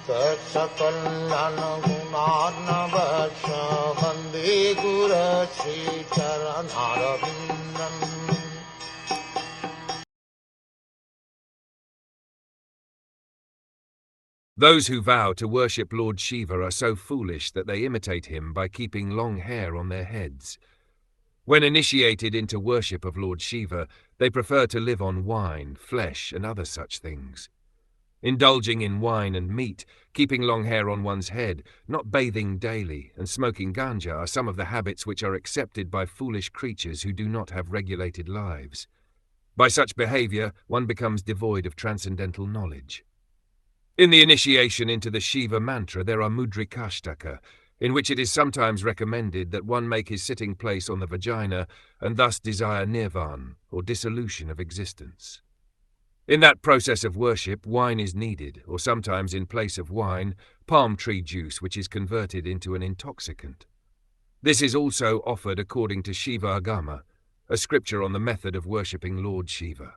Saksakalyan gunarnavasya Vande Guru Sri Charanarabindam. Those who vow to worship Lord Shiva are so foolish that they imitate him by keeping long hair on their heads. When initiated into worship of Lord Shiva, they prefer to live on wine, flesh, and other such things. Indulging in wine and meat, keeping long hair on one's head, not bathing daily, and smoking ganja are some of the habits which are accepted by foolish creatures who do not have regulated lives. By such behavior, one becomes devoid of transcendental knowledge. In the initiation into the Shiva mantra, there are mudrikashtaka, in which it is sometimes recommended that one make his sitting place on the vagina and thus desire nirvana, or dissolution of existence. In that process of worship, wine is needed, or sometimes in place of wine, palm tree juice which is converted into an intoxicant. This is also offered according to Shiva Agama, a scripture on the method of worshipping Lord Shiva.